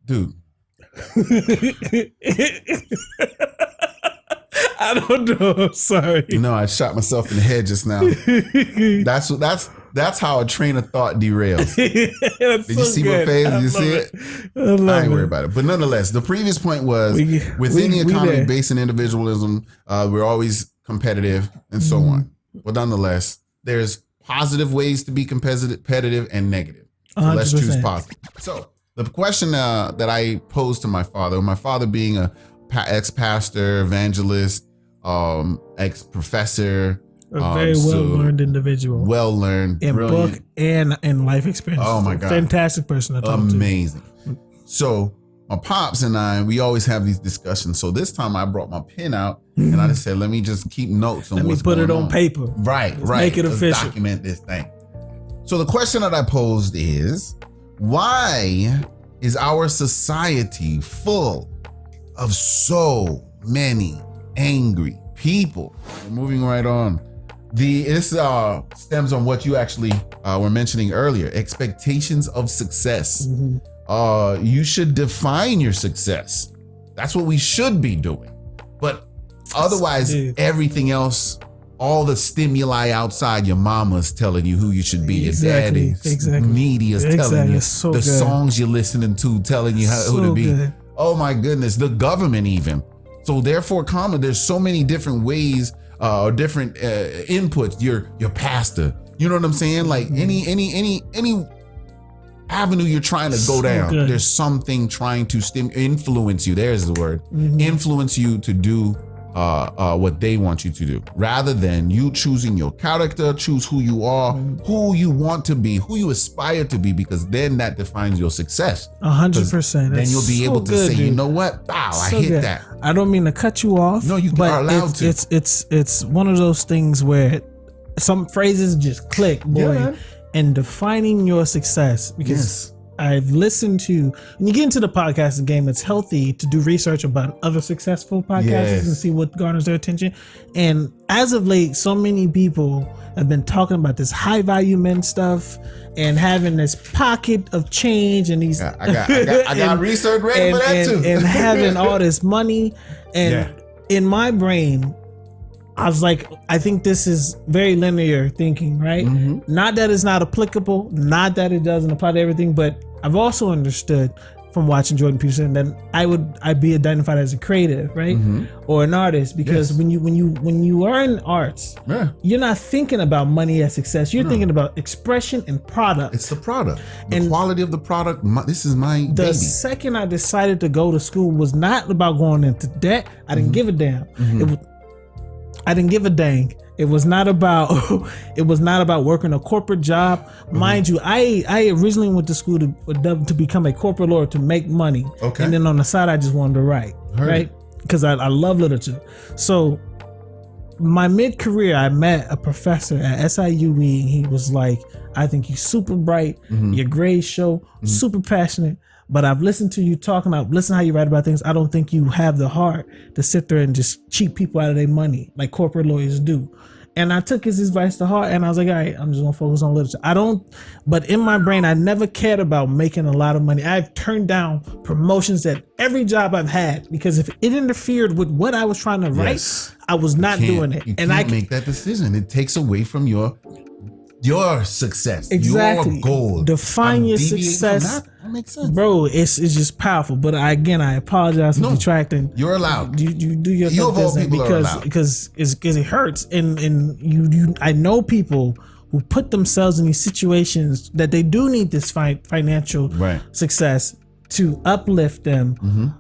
dude. I don't know. I'm sorry. No, I shot myself in the head just now. That's how a train of thought derails. Did you see my face? Did you see it? I ain't worried about it. But nonetheless, the previous point was within the economy based in individualism, we're always competitive and so on. But nonetheless, there's positive ways to be competitive and negative. So 100%. Let's choose positive. So the question that I posed to my father being a ex-pastor, evangelist, ex-professor, a very well-learned individual, well-learned, in brilliant book and life experience. Oh my God, fantastic person to talk to. Amazing. So my pops and I, we always have these discussions. So this time I brought my pen out and I just said, let me just keep notes on what's going on. Let me put it on paper. Right. Make it official. Let's document this thing. So the question that I posed is, why is our society full of so many angry people? We're moving right on. This stems on what you actually were mentioning earlier, expectations of success. You should define your success. That's what we should be doing. But otherwise, everything else, all the stimuli outside, your mama's telling you who you should be, your daddy's media's telling you, the songs you're listening to telling you who to be. Oh my goodness, the government even. So therefore, there's so many different ways or different inputs. Your pastor, you know what I'm saying? Like any avenue you're trying to go down, there's something trying to influence you. There's the word. Influence you to do what they want you to do, rather than you choosing your character, choose who you are, who you want to be, who you aspire to be, because then that defines your success. 100%. Then you'll be able to say, you know what? Wow, I hit that. I don't mean to cut you off. No, you are allowed to. It's one of those things where some phrases just click, boy. And defining your success, because I've listened to, when you get into the podcasting game, it's healthy to do research about other successful podcasters and see what garners their attention. And as of late, so many people have been talking about this high value men stuff and having this pocket of change and these. I got research ready for that too. And having all this money. And in my brain, I was like, I think this is very linear thinking, right? Not that it's not applicable, not that it doesn't apply to everything, but I've also understood from watching Jordan Peterson that I'd be identified as a creative, right? Or an artist, because when you are in arts, you're not thinking about money as success. You're thinking about expression and product. It's the product, the quality of the product. This is my baby. The second I decided to go to school was not about going into debt. I didn't give a damn. I didn't give a dang. It was not about working a corporate job. Mind you, I originally went to school to become a corporate lawyer to make money. And then on the side, I just wanted to write, right? Because I love literature. So my mid-career, I met a professor at SIUE. He was like, I think you're super bright. Your grades show, super passionate. But I've listened to you talking about, listen how you write about things. I don't think you have the heart to sit there and just cheat people out of their money like corporate lawyers do. And I took his advice to heart and I was like, all right, I'm just gonna focus on literature. But in my brain, I never cared about making a lot of money. I've turned down promotions at every job I've had because if it interfered with what I was trying to write, I was not doing it. You can't make that decision. It takes away from your success, your goal. Define your success. That makes sense, bro. It's just powerful. But I apologize for detracting. You're allowed. You do your because it hurts. And you I know people who put themselves in these situations that they do need this financial success to uplift them.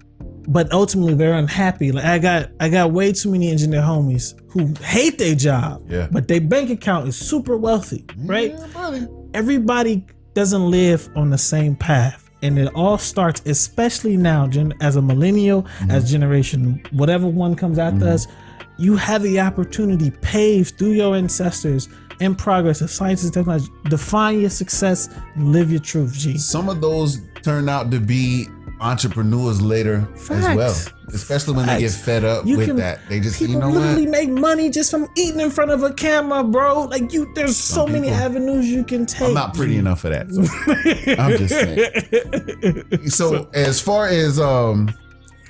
But ultimately they're unhappy. Like I got way too many engineer homies who hate their job, but their bank account is super wealthy, right? Everybody doesn't live on the same path, and it all starts, especially now, as a millennial, as generation whatever one comes after us. You have the opportunity paved through your ancestors in progress of science and technology. Define your success, live your truth, G. Some of those turn out to be entrepreneurs later as well, especially when they get fed up with that. They just, people literally make money just from eating in front of a camera, bro. Like there's so many avenues you can take. I'm not pretty enough for that. So I'm just saying. So as far as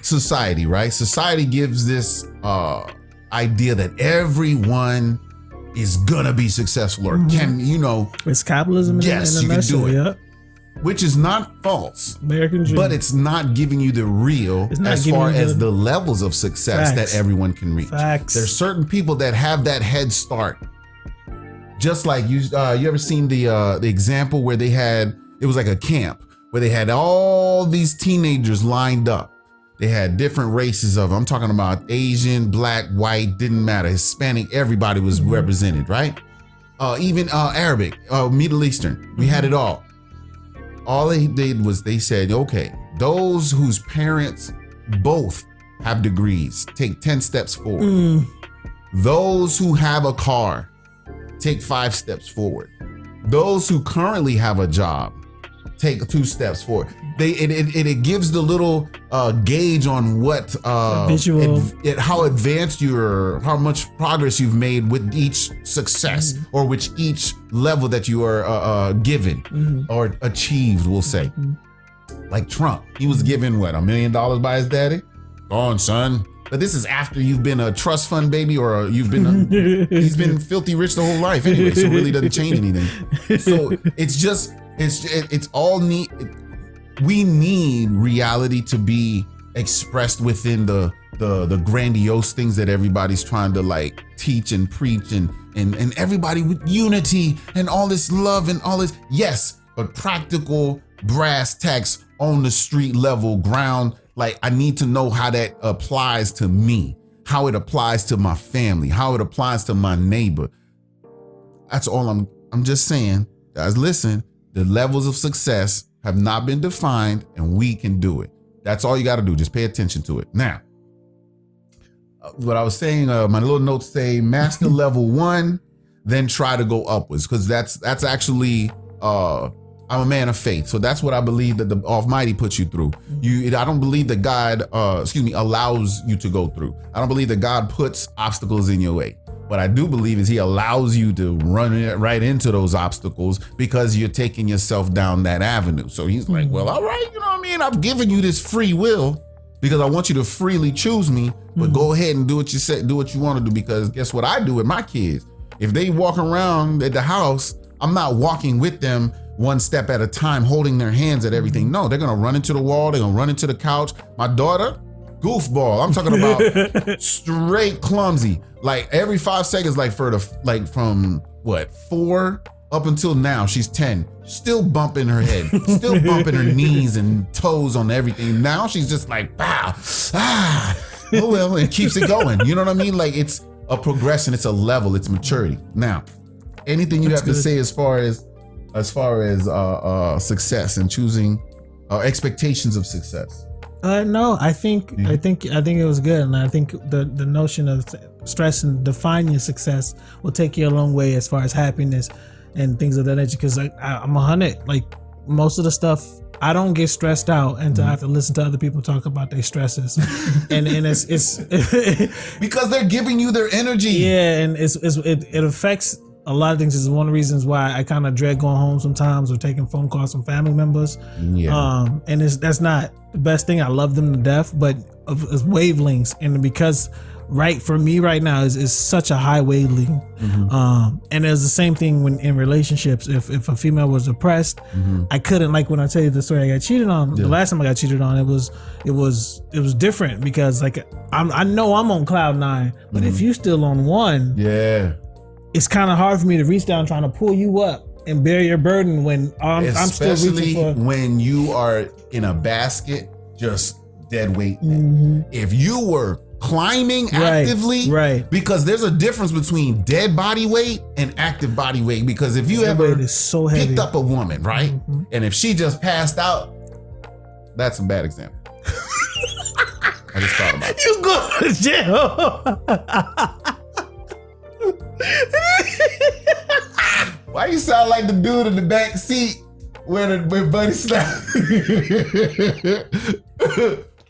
society, right? Society gives this idea that everyone is gonna be successful or can, it's capitalism. Yes, in you can do it. Yep. Which is not false, American dream. but it's not giving you the real as far as the levels of success that everyone can reach. There's certain people that have that head start. Just like you ever seen the example where it was like a camp where they had all these teenagers lined up. They had different races of them. I'm talking about Asian, black, white, didn't matter. Hispanic, everybody was represented, right? Even Arabic, Middle Eastern, we had it all. All they did was they said, okay, those whose parents both have degrees, take 10 steps forward. Those who have a car, take 5 steps forward. Those who currently have a job, take 2 steps forward. It gives the little gauge on what visual, how advanced how much progress you've made with each success or which each level that you are given or achieved. We'll say, like Trump, he was given $1 million by his daddy. Go on, son. But this is after you've been a trust fund baby or you've been he's been filthy rich the whole life anyway, so it really doesn't change anything. So it's all neat. We need reality to be expressed within the grandiose things that everybody's trying to like teach and preach and everybody with unity and all this love and all this. Yes, but practical brass tacks on the street level ground. Like I need to know how that applies to me, how it applies to my family, how it applies to my neighbor. That's all I'm just saying. Guys, listen, the levels of success have not been defined and we can do it. That's all you got to do. Just pay attention to it. Now, what I was saying, my little notes say master level 1, then try to go upwards. Cause that's actually, I'm a man of faith. So that's what I believe that the Almighty puts you through. I don't believe that God, allows you to go through. I don't believe that God puts obstacles in your way. What I do believe is he allows you to run right into those obstacles because you're taking yourself down that avenue. So he's like, well, all right, you know what I mean? I've given you this free will because I want you to freely choose me, but go ahead and do what you say, do what you want to do. Because guess what I do with my kids? If they walk around at the house, I'm not walking with them one step at a time, holding their hands at everything. No, they're going to run into the wall. They're going to run into the couch. My daughter, goofball. I'm talking about straight clumsy. Like every 5 seconds, from 4 up until now, she's 10, still bumping her head, still bumping her knees and toes on everything. Now she's just like, oh well, and keeps it going. You know what I mean? Like it's a progression, it's a level, it's maturity. Now, anything you have to say as far as success and choosing expectations of success? No, I think it was good, and I think the notion of stress and defining success will take you a long way as far as happiness and things of that nature. Because I'm 100. Like most of the stuff, I don't get stressed out until I have to listen to other people talk about their stresses, and it's because they're giving you their energy. Yeah, and it affects a lot of things. Is one of the reasons why I kind of dread going home sometimes or taking phone calls from family members. Yeah. And that's not the best thing. I love them to death, but it's wavelengths, and because for me right now is such a high wavelength. And it's the same thing when in relationships. If a female was depressed, I couldn't, like when I tell you the story I got cheated on. The last time I got cheated on, it was different because like I know I'm on cloud 9, but if you still on 1, it's kind of hard for me to reach down trying to pull you up and bear your burden when I'm still reaching for. When you are in a basket, just dead weight. If you were climbing actively, because there's a difference between dead body weight and active body weight. Because if you ever picked up a woman, right, and if she just passed out, that's a bad example. I just thought about it. You go to jail. Why you sound like the dude in the back seat when Buddy Snap.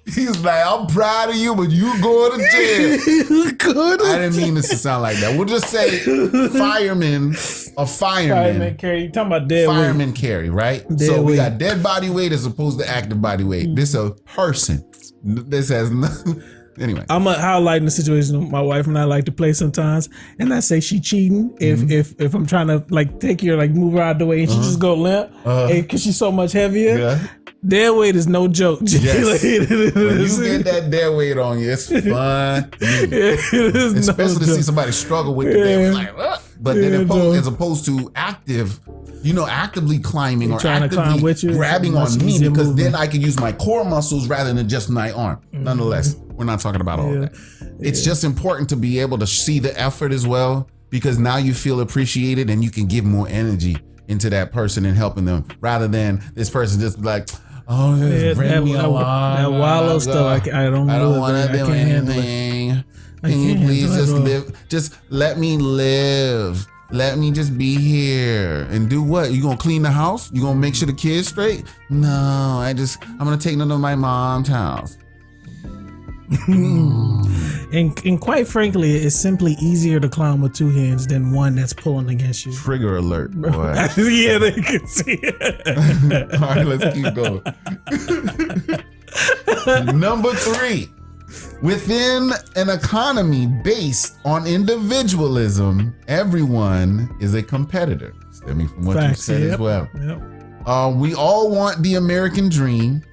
He's like, I'm proud of you, but you going to jail. I didn't mean this to sound like that. We'll just say fireman. Fireman carry. You talking about dead fireman weight. carry, right? Dead so we weight. got dead body weight as opposed to active body weight. This a person. This has nothing. Anyway, I'm highlighting the situation my wife and I like to play sometimes, and I say she cheating if I'm trying to like take her, like move her out the way, and she just go limp because she's so much heavier. Yeah. Dead weight is no joke. Yes. When you get that dead weight on you, it's fun. Especially to see somebody struggle with the dead weight, like, ugh. But then as opposed to actively climbing or trying to climb actively with you, grabbing it's on me, easier because movement. then I can use my core muscles rather than just my arm. Nonetheless, we're not talking about all that. It's just important to be able to see the effort as well, because now you feel appreciated and you can give more energy into that person and helping them, rather than this person just like, oh, bring me along. That wallow stuff, I don't want to do anything. Can you please just live? Just let me live. Let me just be here and do what? You gonna clean the house? You gonna make sure the kids straight? No, I'm gonna take them to my mom's house. And quite frankly, it's simply easier to climb with two hands than one that's pulling against you. Trigger alert, boy. Yeah, they can see it. All right, let's keep going. Number 3. Within an economy based on individualism, everyone is a competitor. Stemming from what you said as well. Yep. We all want the American dream.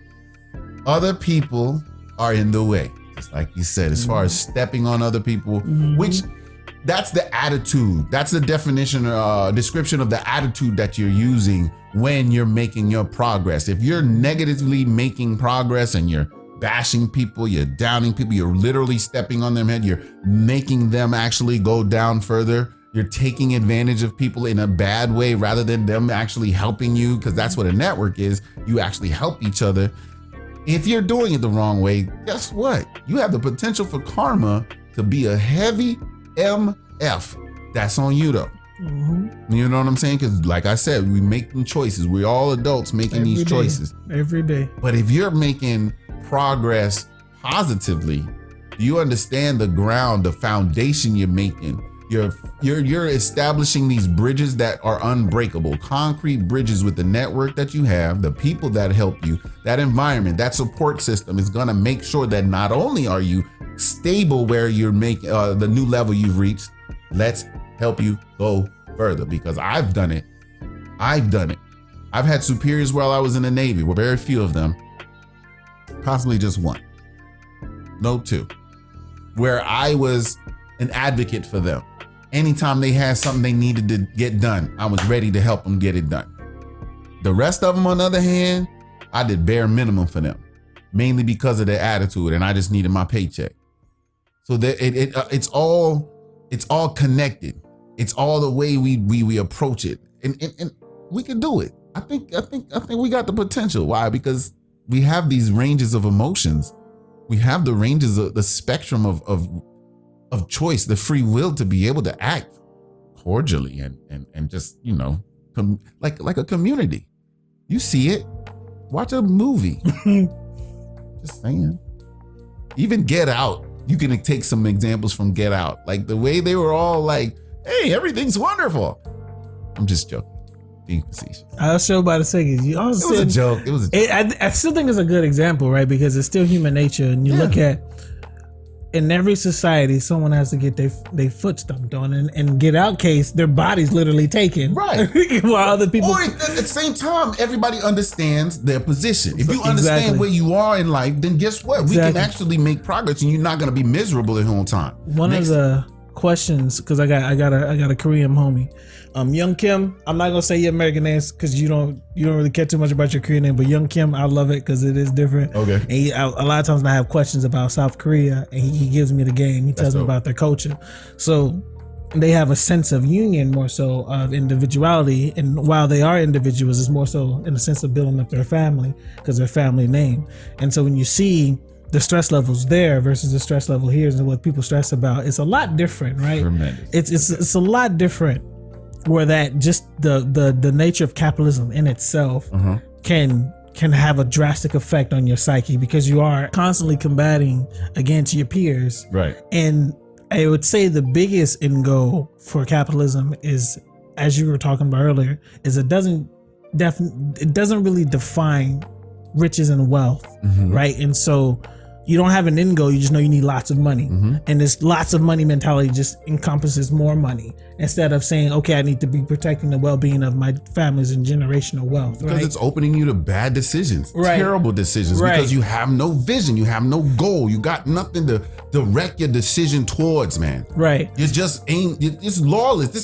Other people are in the way. Just like you said, as far as stepping on other people, which that's the attitude. That's the definition, description of the attitude that you're using when you're making your progress. If you're negatively making progress and you're bashing people, you're downing people, you're literally stepping on their head, you're making them actually go down further, you're taking advantage of people in a bad way rather than them actually helping you, because that's what a network is. You actually help each other. If you're doing it the wrong way, guess what? You have the potential for karma to be a heavy MF. That's on you though. You know what I'm saying? Because like I said, we making choices. We're all adults making these choices. Every day. But if you're making progress positively, you understand the ground, the foundation you're making. You're establishing these bridges that are unbreakable, concrete bridges with the network that you have, the people that help you, that environment, that support system is going to make sure that not only are you stable where you're making the new level you've reached, let's help you go further, because I've done it. I've had superiors while I was in the Navy, well, very few of them, possibly just one, no two, where I was an advocate for them. Anytime they had something they needed to get done, I was ready to help them get it done. The rest of them, on the other hand, I did bare minimum for them, mainly because of their attitude, and I just needed my paycheck. So that it's all connected. It's all the way we approach it, and we can do it. I think we got the potential. Why? Because we have these ranges of emotions. We have the ranges of the spectrum of choice, the free will to be able to act cordially and just, like a community. You see it. Watch a movie. Just saying. Even Get Out. You can take some examples from Get Out. Like the way they were all like, hey, everything's wonderful. I'm just joking. Being facetious. I was sure about to say it. You also was a joke. It was a joke. I still think it's a good example, right? Because it's still human nature. And you look at, in every society, someone has to get their foot stomped on. And in Get Out case, their body's literally taken. Right. While other people... Or at the same time, everybody understands their position. If you understand where you are in life, then guess what? We can actually make progress and you're not going to be miserable the whole time. One of the questions, because I got a Korean homie. Young Kim, I'm not gonna say your American names because you don't really care too much about your Korean name, but Young Kim, I love it because it is different. Okay. And a lot of times when I have questions about South Korea, and he gives me the game. He tells me about their culture. So they have a sense of union more so of individuality, and while they are individuals, it's more so in the sense of building up their family because their family name. And so when you see the stress levels there versus the stress level here and what people stress about, it's a lot different, right? Tremendous. It's a lot different. where that just the nature of capitalism in itself can have a drastic effect on your psyche, because you are constantly combating against your peers. Right. And I would say the biggest end goal for capitalism is, as you were talking about earlier, is it doesn't really define riches and wealth, right? And so you don't have an end goal, you just know you need lots of money. And this lots of money mentality just encompasses more money, instead of saying, okay, I need to be protecting the well-being of my families and generational wealth, because right? it's opening you to bad decisions, Right. terrible decisions, Right. because you have no vision, you have no goal, you got nothing to direct your decision towards, man. Right. You just ain't, it's lawless.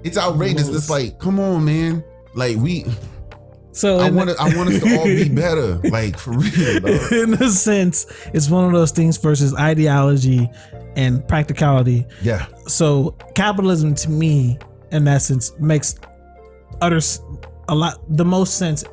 It's outrageous. It's like, come on, man. Like So I want us to all be better, like, for real, dog. in a sense, it's one of those things versus ideology and practicality. Yeah. So capitalism, to me, in essence, makes the most sense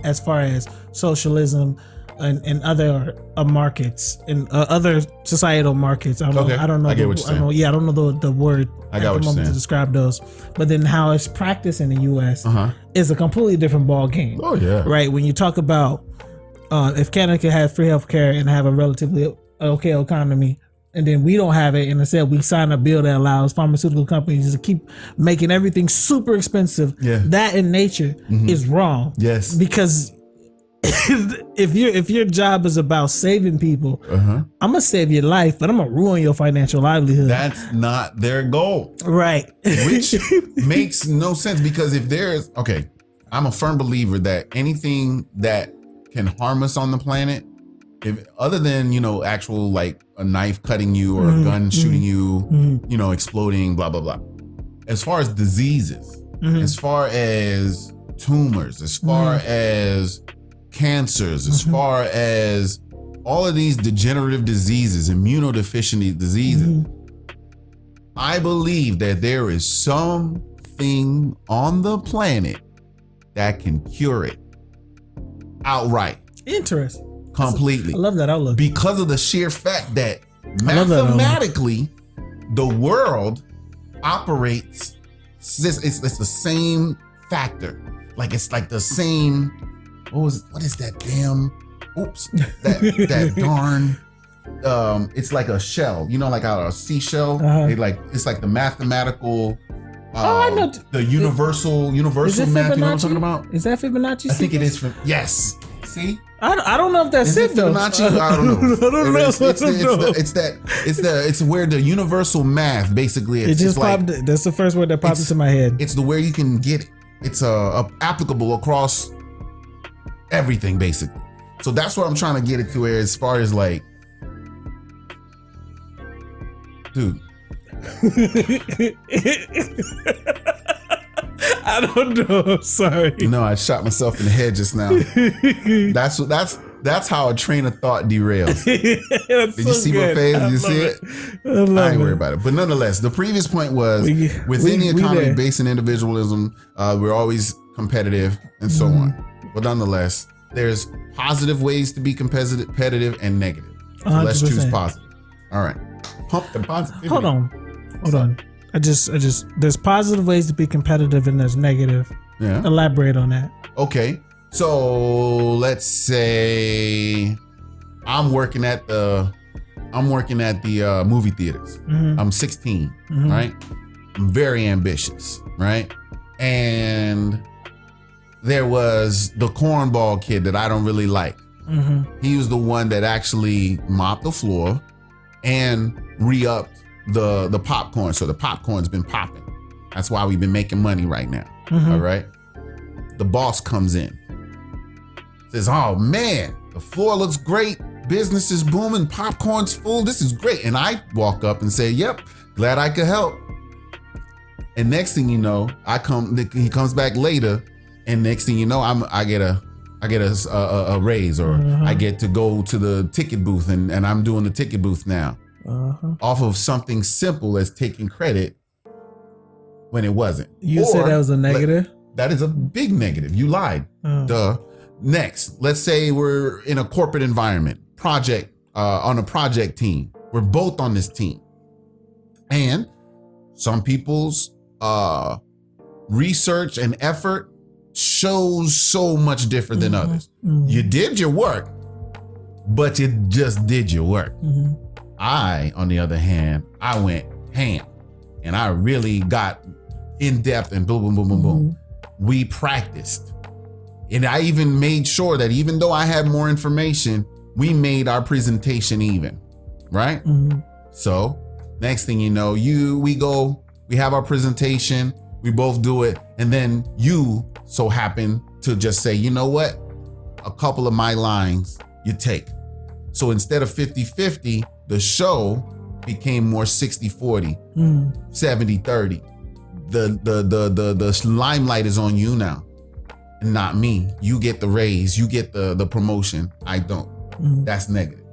as far as socialism and other markets and other societal markets. I don't know. I get what you're saying. I don't know the word I got what you're saying to describe those. But then how it's practiced in the U.S. is a completely different ball game. Oh yeah. Right. When you talk about if Canada could have free healthcare and have a relatively okay economy, and then we don't have it, and instead we sign a bill that allows pharmaceutical companies to keep making everything super expensive, that in nature is wrong. Yes. Because if your job is about saving people, I'm gonna save your life, but I'm gonna ruin your financial livelihood. That's not their goal. Right. Which makes no sense, because if there's, I'm a firm believer that anything that can harm us on the planet, if other than, actual, like a knife cutting you or a gun shooting you, exploding, blah, blah, blah. As far as diseases, as far as tumors, as far as cancers, as far as all of these degenerative diseases, immunodeficiency diseases, I believe that there is something on the planet that can cure it outright. Interesting. Completely. I love that outlook. Because of the sheer fact that mathematically, the world operates, it's the same factor. Like, it's like the same, what is that damn, that darn, it's like a shell, like a seashell. It's like the mathematical, I know. The universal math, you know what I'm talking about? Is that Fibonacci? I think it is. Yes. See? I don't know if that's it though. Fibonacci? I don't know. It's where the universal math basically. That's the first word that popped into my head. It's where you can get it. It's applicable across everything basically. So that's what I'm trying to get it to. Where as far as like, dude. I don't know. Sorry. No, I shot myself in the head just now. That's how a train of thought derails. Did you see my face? Did you see it? I ain't worried about it. But nonetheless, the previous point was within the economy based in individualism, we're always competitive and so on. But nonetheless, there's positive ways to be competitive and negative. So let's choose positive. All right. Pump the positivity. Hold on. I just there's positive ways to be competitive and there's negative. Yeah. Elaborate on that. Okay. So let's say I'm working at the movie theaters. I'm 16, right? I'm very ambitious, right? And there was the cornball kid that I don't really like. He was the one that actually mopped the floor and re-upped the popcorn. So the popcorn's been popping. That's why we've been making money right now. All right. The boss comes in, says, "Oh man, the floor looks great. Business is booming. Popcorn's full. This is great." And I walk up and say, "Yep, glad I could help." And next thing you know, he comes back later, and next thing you know, I get a raise, or I get to go to the ticket booth, and I'm doing the ticket booth now. Off of something simple as taking credit when it wasn't. You said that was a negative? That is a big negative. You lied. Duh. Next, let's say we're in a corporate environment, on a project team. We're both on this team. And some people's research and effort shows so much different than others. You did your work, but you just did your work. I, on the other hand, I went ham and I really got in depth and boom, boom, boom, boom, boom. We practiced. And I even made sure that even though I had more information, we made our presentation even, right? So next thing you know, we have our presentation, we both do it. And then you so happen to just say, you know what? A couple of my lines you take. So instead of 50-50, the show became more 60-40, 70-30. The limelight is on you now, and not me. You get the raise, you get the promotion. I don't. That's negative.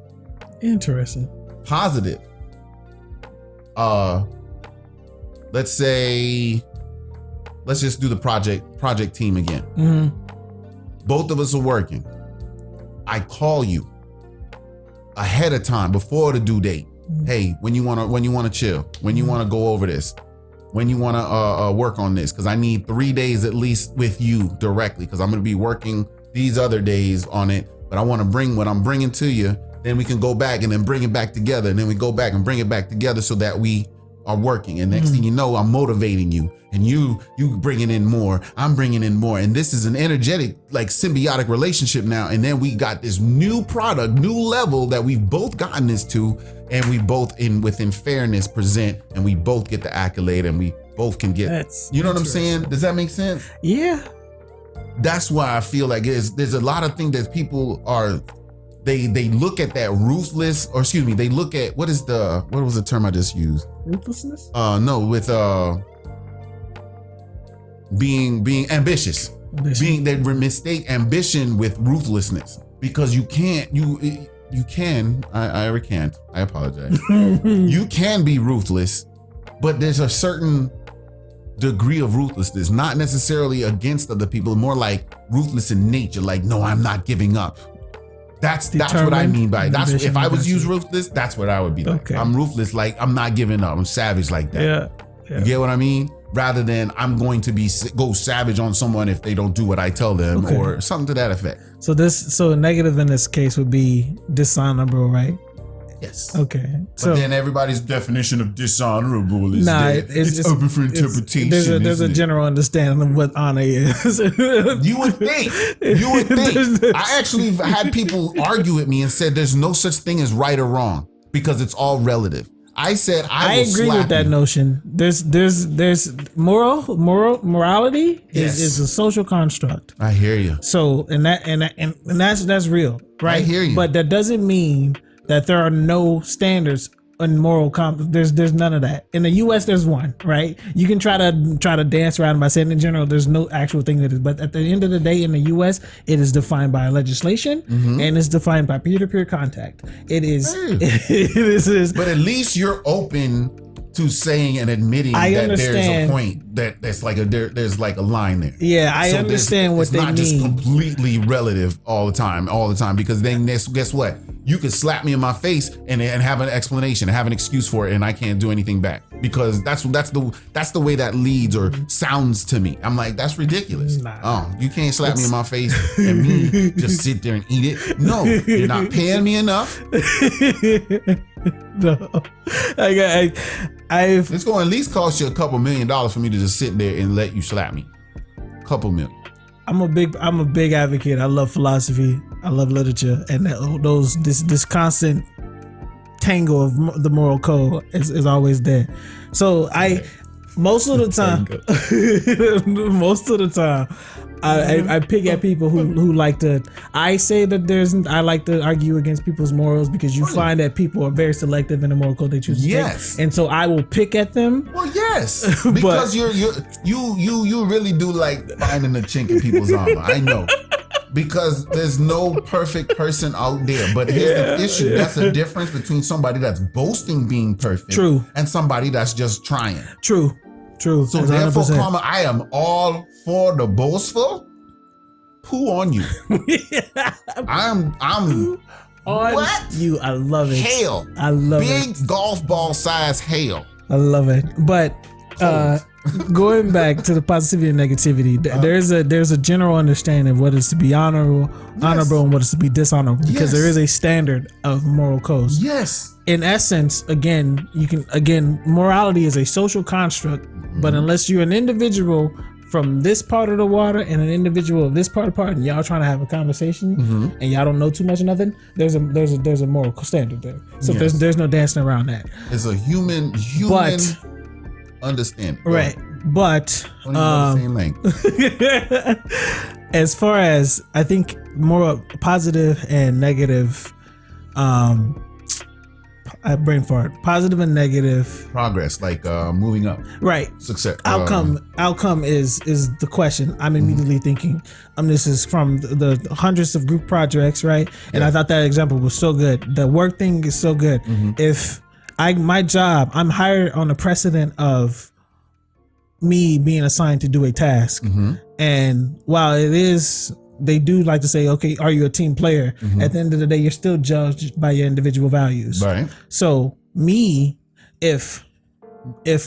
Interesting. Positive. Let's just do the project team again. Both of us are working. I call you ahead of time before the due date. Hey, when you wanna chill, when you wanna go over this, when you wanna work on this, because I need 3 days at least with you directly, because I'm gonna be working these other days on it. But I want to bring what I'm bringing to you. Then we can go back and then bring it back together, and then we go back and bring it back together so that we are working. And next thing you know, I'm motivating you, and you bringing in more, I'm bringing in more, and this is an energetic, like symbiotic relationship now. And then we got this new product, new level that we've both gotten this to, and we both within fairness present, and we both get the accolade, and we both can get. You know what I'm saying? Does that make sense? Yeah. That's why I feel like there's a lot of things that people are. They look at that ruthless, or excuse me, they look at what was the term I just used? Ruthlessness? No, with being ambitious. They mistake ambition with ruthlessness, because you can, I apologize. You can be ruthless, but there's a certain degree of ruthlessness, not necessarily against other people, more like ruthless in nature. Like, no, I'm not giving up. That's what I mean by that's if I was use ruthless, that's what I would be like. Okay. I'm ruthless, like I'm not giving up. I'm savage like that. Yeah. You get what I mean? Rather than I'm going to go savage on someone if they don't do what I tell them, or something to that effect. So negative in this case would be dishonorable, right? Yes. Okay. But then everybody's definition of dishonorable is it's open for interpretation. There's a general understanding of what honor is. You would think. I actually had people argue with me and said there's no such thing as right or wrong, because it's all relative. I said I agree with that notion. There's morality is a social construct. I hear you. So and that's real, right? I hear you. But that doesn't mean that there are no standards in moral there's none of that. In the US there's one, right? You can try to dance around by saying in general there's no actual thing that is, but at the end of the day in the US it is defined by legislation and it's defined by peer-to-peer contact. It is but at least you're open to saying and admitting that there's a point there's like a line there. Yeah, I understand what they mean. It's not just completely relative all the time, because then guess what? You could slap me in my face and have an explanation, have an excuse for it, and I can't do anything back, because that's the way that leads or sounds to me. I'm like, that's ridiculous. Oh, you can't slap me in my face and me just sit there and eat it. No, you're not paying me enough. No, it's going to at least cost you a couple $1 million for me to just sit there and let you slap me. Couple million. I'm a big advocate. I love philosophy. I love literature, and this constant tangle of the moral code is always there. So most of the time, I pick at people who like to. I say that I like to argue against people's morals, because you find that people are very selective in the moral code they choose to take. And so I will pick at them. Well, yes, because you really do like finding a chink in people's armor. I know. Because there's no perfect person out there. But here's the issue. That's a difference between somebody that's boasting being perfect and somebody that's just trying. True. So 100%. Therefore, karma, I am all for the boastful. Poo on you. I'm on what? You. I love it. Hail. I love it. Big golf ball size hail. I love it. But going back to the positivity and negativity, there's a general understanding of what is to be honorable and what is to be dishonorable, because there is a standard of moral codes. Yes. In essence, again, morality is a social construct, but unless you're an individual from this part of the water and an individual of this part of the park, and y'all trying to have a conversation and y'all don't know too much of nothing, there's a moral standard there. So there's no dancing around that. It's a human understanding. Right. But same language. As far as I think more positive and negative, brain fart. Positive and negative progress, like moving up. Right. Success. Outcome is the question. I'm immediately thinking. This is from the hundreds of group projects, right? And I thought that example was so good. The work thing is so good. If my job, I'm hired on the precedent of me being assigned to do a task, and while it is. They do like to say, okay, are you a team player? At the end of the day, you're still judged by your individual values. Right. So me, if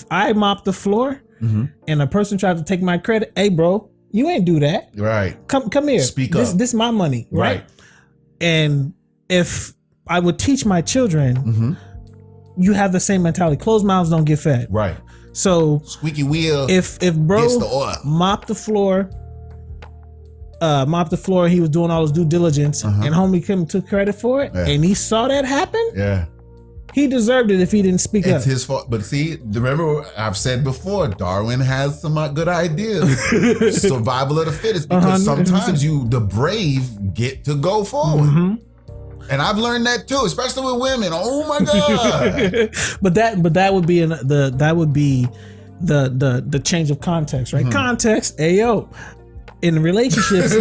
I mop the floor and a person tries to take my credit, hey bro, you ain't do that. Right. Come here. Speak up. This is my money. Right. And if I would teach my children, you have the same mentality. Closed mouths don't get fed. Right. So squeaky wheel. If bro gets the oil. Mopped the floor, he was doing all his due diligence, and homie came and took credit for it, and he saw that happen. Yeah, he deserved it if he didn't speak up. It's his fault. But see, remember I've said before, Darwin has some good ideas. Survival of the fittest, because sometimes the brave get to go forward. And I've learned that too, especially with women. Oh my God! but that would be the change of context, right? Context, ayo. In relationships,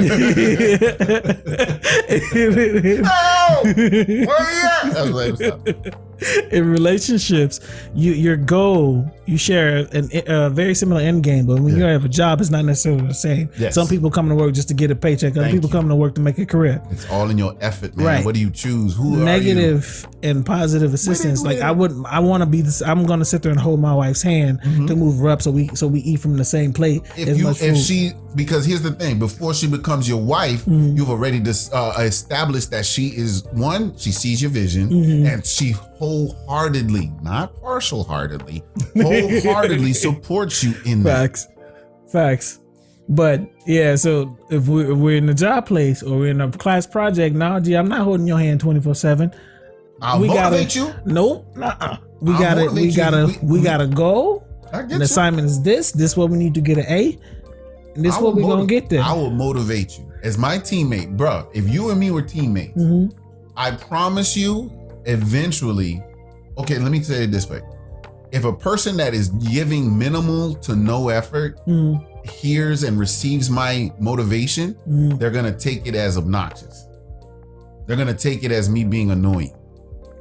in relationships, your goal, you share a very similar end game, but when you have a job, it's not necessarily the same. Yes. Some people come to work just to get a paycheck. Other people come to work to make a career. It's all in your effort, man. Right. What do you choose? Who negative are you? And positive assistance. Like I want to be this. I'm going to sit there and hold my wife's hand to move her up, so we eat from the same plate. Because here's the thing: before she becomes your wife, you've already established that she is one. She sees your vision, and she wholeheartedly, not partial-heartedly, wholeheartedly supports you in that. Facts. But yeah, so if we're in a job place or we're in a class project, now, I'm not holding your hand 24/7. I'll motivate you. Nope. We gotta go. An assignment is this what we need to get an A. And this is what we're gonna get there. I will motivate you as my teammate, bro. If you and me were teammates, I promise you, eventually. Okay, let me say it this way: if a person that is giving minimal to no effort hears and receives my motivation, they're gonna take it as obnoxious. They're gonna take it as me being annoying.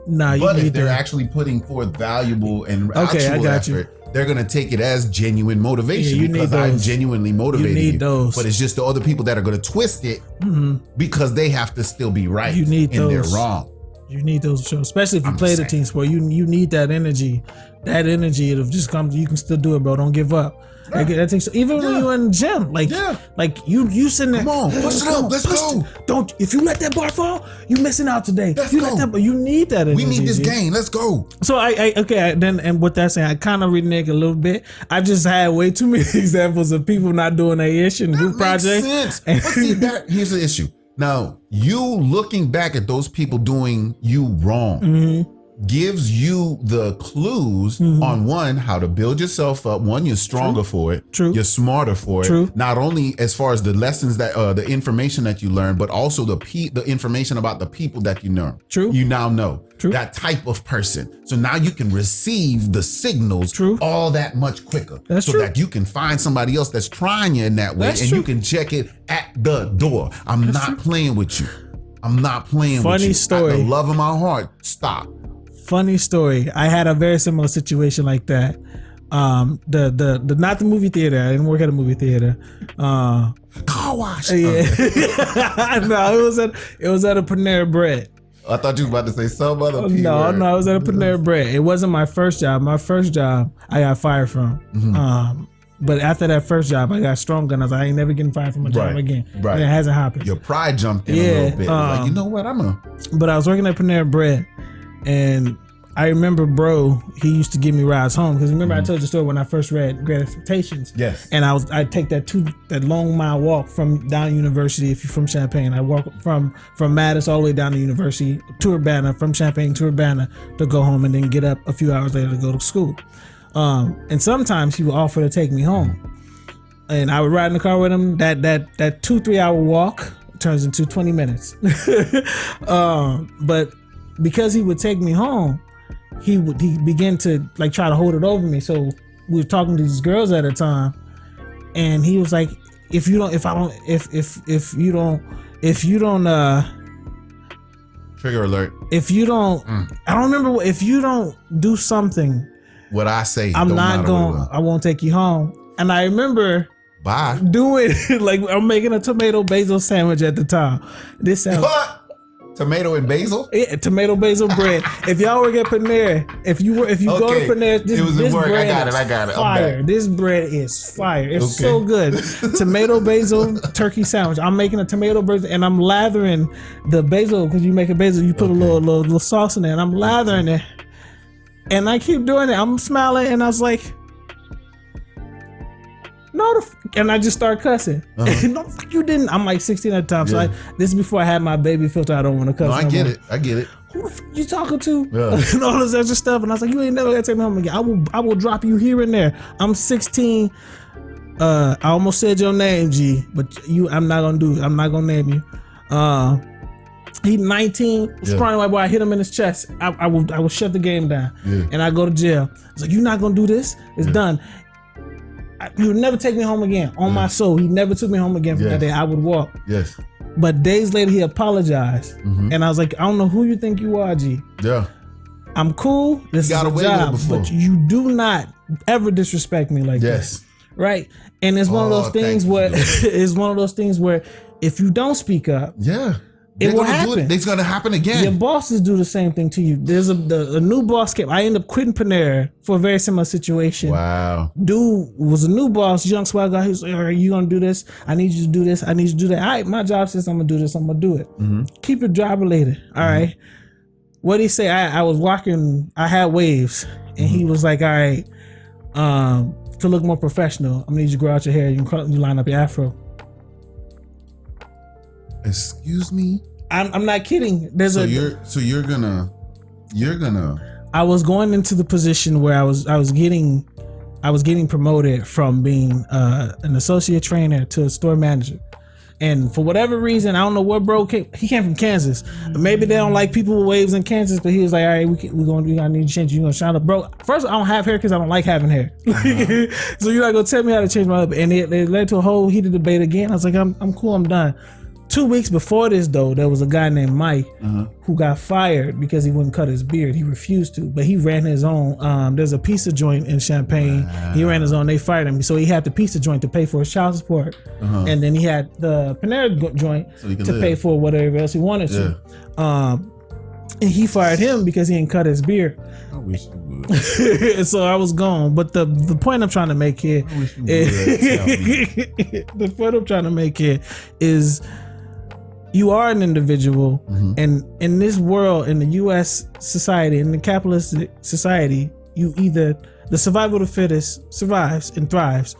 But if they're actually putting forth valuable and actual effort, they're going to take it as genuine motivation because I'm genuinely motivated. But it's just the other people that are going to twist it because they have to still be right and they're wrong. You need those shows, especially if you play the team sport. You need that energy. That energy, it'll just come. You can still do it, bro. Don't give up. Like, even when you're in the gym, like you sitting there. Come on, push it up. Let's go. Don't. If you let that bar fall, you missing out today. You need that energy. We need this game. Let's go. So and with that saying, I kind of renege a little bit. I just had way too many examples of people not doing their ish in group projects. But see, here's the issue. Now, you looking back at those people doing you wrong gives you the clues on one, how to build yourself up. One, you're stronger for it. True. You're smarter for it. Not only as far as the lessons that the information that you learn, but also the information about the people that you know. True. You now know that type of person. So now you can receive the signals all that much quicker. So that you can find somebody else that's trying you in that way, you can check it at the door. I'm not playing with you. I'm not playing with you. Funny story. At the love of my heart, stop. Funny story. I had a very similar situation like that. The not the movie theater. I didn't work at a movie theater. Car wash. Yeah. No, it was at a Panera Bread. I thought you were about to say some other P No, word. it was at a Panera Bread. It wasn't my first job. My first job I got fired from. But after that first job, I got stronger, and I was like, I ain't never getting fired from a job again. Right. And it hasn't happened. Your pride jumped in a little bit. Like, you know what? But I was working at Panera Bread, and I remember, bro, he used to give me rides home because remember I told you the story when I first read Great Expectations. Yes. And I'd take that long mile walk from down University if you're from Champaign. I walk from Mattis all the way down to University to Urbana, from Champaign to Urbana to go home and then get up a few hours later to go to school. And sometimes he would offer to take me home, and I would ride in the car with him. That 2-3 hour walk turns into 20 minutes. But because he would take me home, he began to like try to hold it over me. So we were talking to these girls at a time, and he was like, if you don't trigger alert. If you don't, I don't remember, if you don't do something, what I say, I won't take you home. And I remember doing like I'm making a tomato basil sandwich at the time. This sounds what? Tomato and basil? Yeah, tomato basil bread. If y'all work at Panera, if you go to Panera, this bread I got it. Fire. This bread is fire. It's so good. Tomato basil turkey sandwich. I'm making a tomato basil and I'm lathering the basil because you make a basil, you put a little sauce in there, and I'm lathering it. And I keep doing it. I'm smiling, and I was like, no, and I just start cussing. No, you didn't. I'm like 16 at the time. So this is before I had my baby filter. I don't want to cuss. No, I get it. Who the f you talking to? And all this extra stuff. And I was like, you ain't never gonna take me home again. I will drop you here and there. I'm 16. I almost said your name, G, but I'm not gonna name you. He's 19. Sprung white boy. I hit him in his chest. I will shut the game down, and I go to jail. It's like, you're not gonna do this. It's done. He would never take me home again. On my soul, he never took me home again from that day. I would walk. Yes. But days later, he apologized, and I was like, I don't know who you think you are, G. Yeah. I'm cool. This is a job, but you do not ever disrespect me like that. Right? And it's one of those things where it's one of those things where if you don't speak up, it will happen. It's gonna happen again. Your bosses do the same thing to you. There's a new boss came. I ended up quitting Panera for a very similar situation. Wow. Dude was a new boss, young swag guy. He was like, all right, you gonna do this? I need you to do this. I need you to do that. All right, my job says I'm gonna do this. I'm gonna do it. Keep it job related. All right. What did he say? I was walking. I had waves, and he was like, all right, to look more professional, I'm gonna need you to grow out your hair. You line up your afro. Excuse me? I'm not kidding. You're gonna I was going into the position where I was getting promoted from being an associate trainer to a store manager. And for whatever reason, I don't know what bro came. He came from Kansas. Maybe they don't like people with waves in Kansas, but he was like, all right, we're gonna need to change. You're gonna shine up, bro. First, I don't have hair because I don't like having hair. So you're not gonna tell me how to change my look. And it led to a whole heated debate again. I was like, I'm cool. I'm done. 2 weeks before this, though, there was a guy named Mike who got fired because he wouldn't cut his beard. He refused to, but he ran his own. There's a pizza joint in Champaign. He ran his own. They fired him, so he had the pizza joint to pay for his child support, and then he had the Panera joint to pay for whatever else he wanted to. And he fired him because he didn't cut his beard. I wish you would. And so I was gone. But the point I'm trying to make here is you are an individual, and in this world, in the U.S. society, in the capitalist society, you either the survival of the fittest survives and thrives.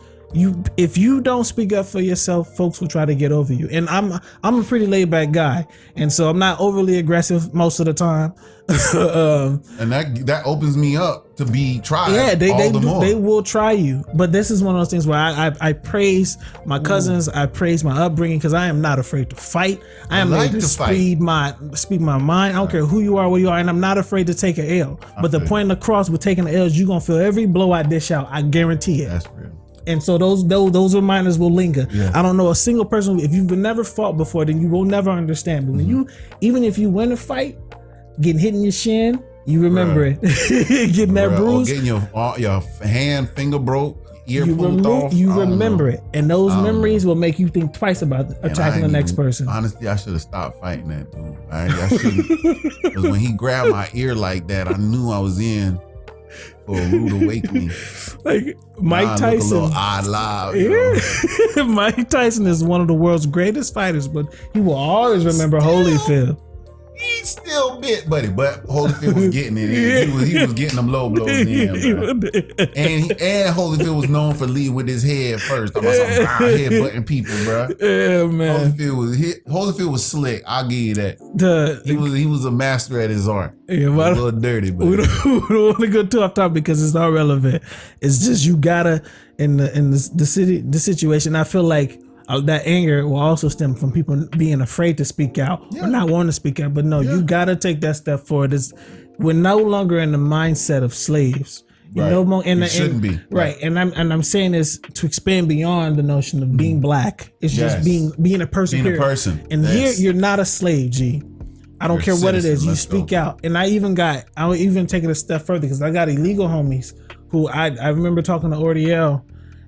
If you don't speak up for yourself, folks will try to get over you. And I'm a pretty laid back guy, and so I'm not overly aggressive most of the time. And that opens me up to be tried. Yeah, they will try you. But this is one of those things where I praise my cousins. I praise my upbringing because I am not afraid to fight. I am ready to speak my mind. I don't care who you are, where you are, and I'm not afraid to take an L. But the point of the cross with taking the L is you're gonna feel every blow I dish out. I guarantee it. That's real. And so those reminders will linger. Yeah. I don't know a single person. If you've never fought before, then you will never understand. But when even if you win a fight, getting hit in your shin, you remember it. Getting that bruise, or getting your hand finger broke, ear pulled off. You remember it, and those memories will make you think twice about attacking the next person. Honestly, I should have stopped fighting that dude. I shouldn't, because when he grabbed my ear like that, I knew I was in for a rude awakening. Like Mike Tyson, look a little odd live. You know? Mike Tyson is one of the world's greatest fighters, but he will always remember Holyfield. He still bit, buddy, but Holyfield was getting it in. He was getting them low blows in, bro. And Holyfield was known for leading with his head first. I'm headbutting people, bro. Yeah, man. Holyfield was slick. I'll give you that. He was a master at his art. Yeah, but a little dirty, but we don't want to go too off topic because it's not relevant. It's just you gotta in the situation. I feel like that anger will also stem from people being afraid to speak out or not wanting to speak out. But no, you gotta take that step forward. We're no longer in the mindset of slaves. You know, and shouldn't be right. And I'm saying this to expand beyond the notion of being black. It's just being a person. Being a person. And here you're not a slave, G. I don't care what it is. You speak out. And I'll even take it a step further because I got illegal homies who I remember talking to Ordiel.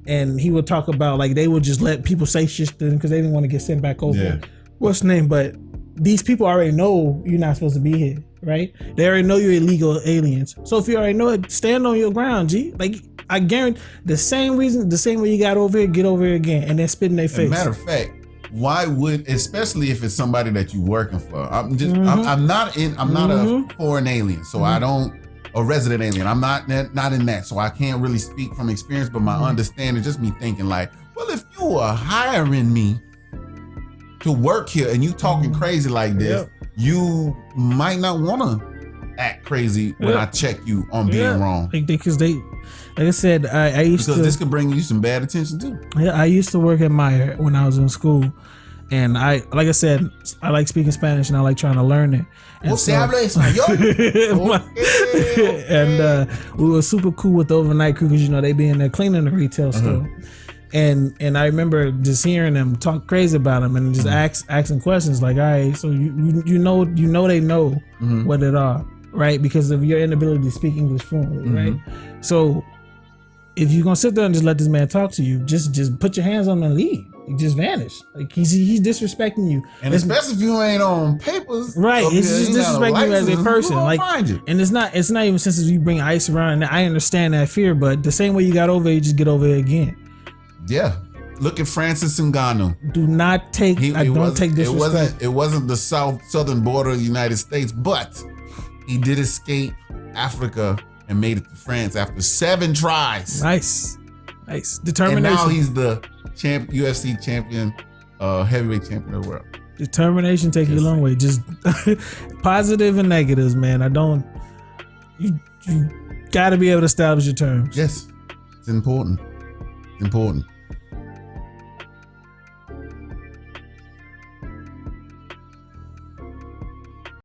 And he would talk about like they would just let people say shit to them because they didn't want to get sent back over. What's the name? But these people already know you're not supposed to be here, right? They already know you're illegal aliens. So if you already know it, stand on your ground, G. Like I guarantee the same way you got over here, get over here again, and then spit in their face. Matter of fact, why would, especially if it's somebody that you're working for? I'm not a foreign alien, so I don't. A resident alien. I'm not in that, so I can't really speak from experience, but my understanding, just me thinking like, well, if you are hiring me to work here and you talking crazy like this, you might not want to act crazy when I check you on being wrong. Because like I said, I used because this could bring you some bad attention too. Yeah, I used to work at Meyer when I was in school. And like I said, I like speaking Spanish and I like trying to learn it. And and we were super cool with the overnight crew because they be in there cleaning the retail store. And I remember just hearing them talk crazy about them and just asking questions like, all right, so you know they know what it are, right? Because of your inability to speak English fluently, right? So if you're gonna sit there and just let this man talk to you, just put your hands on him and leave. He just vanish. Like he's disrespecting you, and especially if you ain't on papers, right? It's just disrespecting you as a person. Like, and it's not even since you bring ICE around. And I understand that fear, but the same way you got over it, you just get over it again. Yeah, look at Francis Ngannou. Do not take. Don't take disrespect. It wasn't the southern border of the United States, but he did escape Africa and made it to France after 7 tries. Nice determination. And now he's the UFC champion, heavyweight champion of the world. Determination take you a long way. Just positive and negatives, man. You got to be able to establish your terms. Yes, it's important.